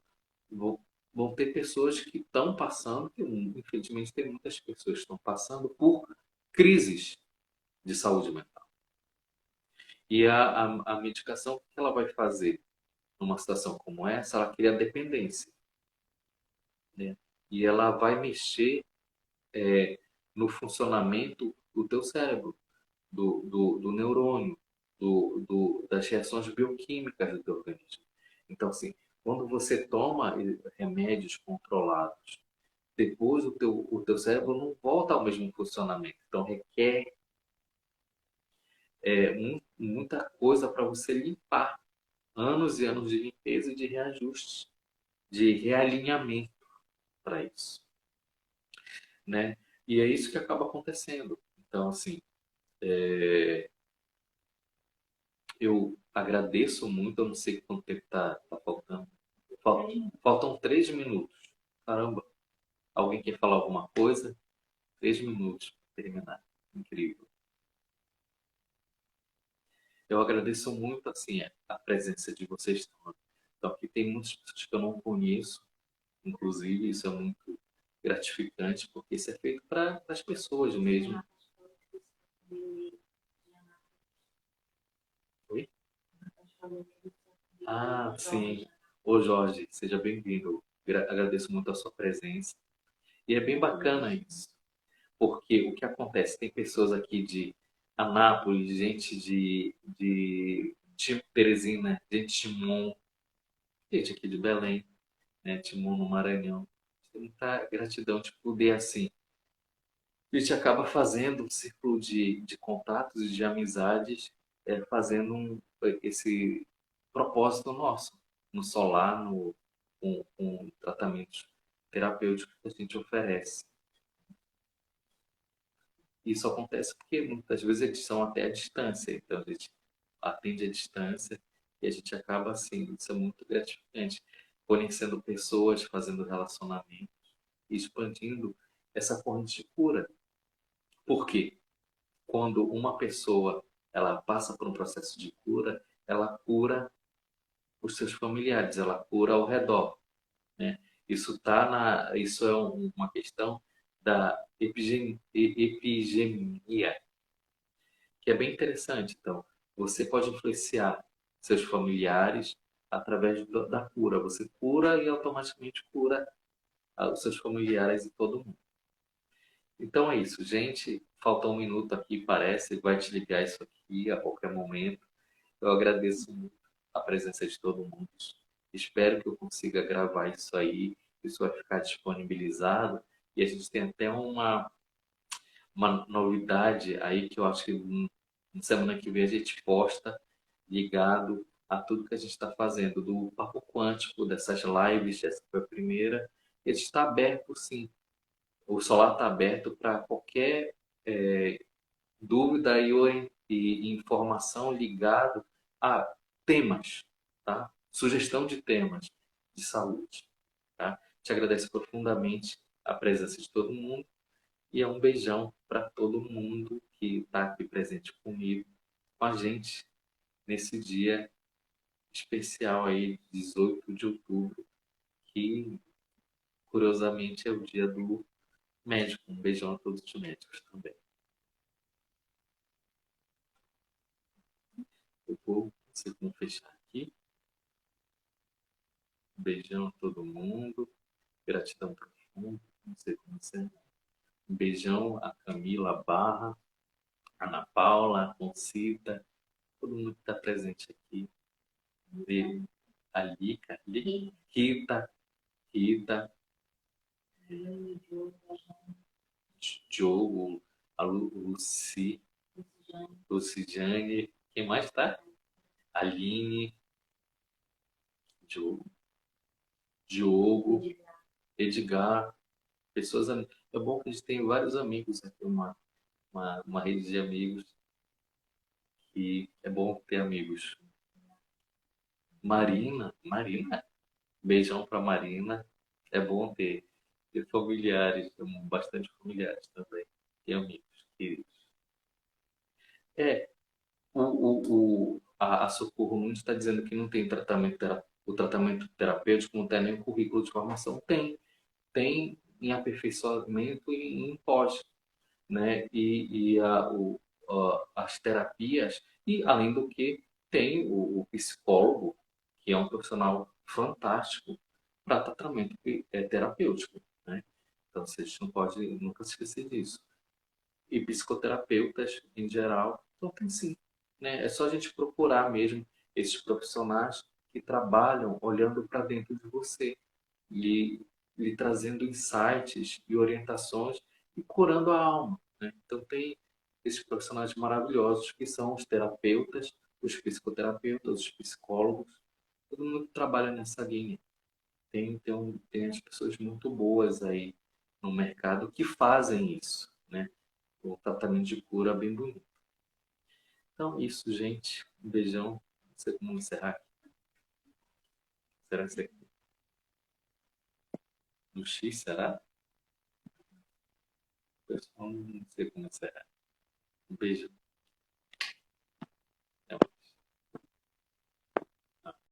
vão, vão ter pessoas que estão passando, infelizmente tem muitas pessoas que estão passando por crises de saúde mental. E a medicação, o que ela vai fazer numa situação como essa? Ela cria dependência, né? E ela vai mexer no funcionamento do teu cérebro, do neurônio, das reações bioquímicas do teu organismo. Então, assim, quando você toma remédios controlados, depois o teu cérebro não volta ao mesmo funcionamento. Então, requer muita coisa para você limpar. Anos e anos de limpeza e de reajuste, de realinhamento para isso, né? E é isso que acaba acontecendo. Então, assim, eu agradeço muito, eu não sei quanto tempo tá faltando. Faltam 3 minutos. Caramba, alguém quer falar alguma coisa? 3 minutos para terminar. Incrível. Eu agradeço muito, assim, a presença de vocês. Então, aqui tem muitas pessoas que eu não conheço, inclusive, isso é muito gratificante, porque isso é feito para as pessoas mesmo. Oi? Ah, sim. Ô Jorge, seja bem-vindo. Agradeço muito a sua presença. E é bem bacana isso, porque o que acontece? Tem pessoas aqui de Anápolis, gente de Teresina, gente de Timon, gente aqui de Belém, né? Timon no Maranhão. Tem muita gratidão de poder, assim. A gente acaba fazendo um círculo de contatos e de amizades, fazendo esse propósito nosso, no solar, com tratamentos terapêuticos que a gente oferece. Isso acontece porque muitas vezes eles são até à distância, então a gente atende à distância e a gente acaba assim, isso é muito gratificante, conhecendo pessoas, fazendo relacionamentos e expandindo essa corrente de cura. Por quê? Quando uma pessoa ela passa por um processo de cura, ela cura os seus familiares, ela cura ao redor, né? Isso é uma questão da epigemia, que é bem interessante. Então, você pode influenciar seus familiares através da cura. Você cura e automaticamente cura os seus familiares e todo mundo. Então é isso, gente. Falta 1 minuto aqui, parece. Vai te ligar isso aqui a qualquer momento. Eu agradeço muito a presença de todo mundo. Espero que eu consiga gravar isso aí. Isso vai ficar disponibilizado. E a gente tem até uma novidade aí que eu acho que na semana que vem a gente posta ligado a tudo que a gente está fazendo, do Papo Quântico, dessas lives. Essa foi a primeira. Ele está aberto, sim. O Solar está aberto para qualquer dúvida e informação ligado a temas, tá? Sugestão de temas de saúde, tá? Te agradeço profundamente a presença de todo mundo e um beijão para todo mundo que está aqui presente comigo, com a gente nesse dia especial aí, 18 de outubro, que curiosamente é o dia do médico. Um beijão a todos os médicos também. Eu vou fechar aqui. Um beijão a todo mundo. Gratidão profunda. Não sei como você. Um beijão a Camila Barra, a Ana Paula, a Concita, todo mundo que está presente aqui. A Lica, Rita, Rita, Diogo, a Luci, Luciane, quem mais tá? Aline, Diogo, Edgar, pessoas. É bom que a gente tem vários amigos aqui, uma rede de amigos, e é bom ter amigos. Marina, beijão para Marina. É bom ter familiares, bastante familiares também, e amigos queridos. É, a Socorro Nunes está dizendo que não tem o tratamento terapêutico não tem nem currículo de formação. Tem em aperfeiçoamento e em pós, né? As terapias, e além do que, tem o psicólogo, que é um profissional fantástico para tratamento terapêutico, né? Então, a gente não pode nunca se esquecer disso. E psicoterapeutas, em geral, então tem sim, né? É só a gente procurar mesmo esses profissionais que trabalham olhando para dentro de você, lhe, lhe trazendo insights e orientações e curando a alma, né? Então tem esses profissionais maravilhosos que são os terapeutas, os psicoterapeutas, os psicólogos, todo mundo que trabalha nessa linha. Tem as pessoas muito boas aí no mercado que fazem isso, né? O tratamento de cura bem bonito. Então, isso, gente. Um beijão. Não sei como encerrar. Será que é no X, será? Pessoal, não sei como encerrar. Um beijo.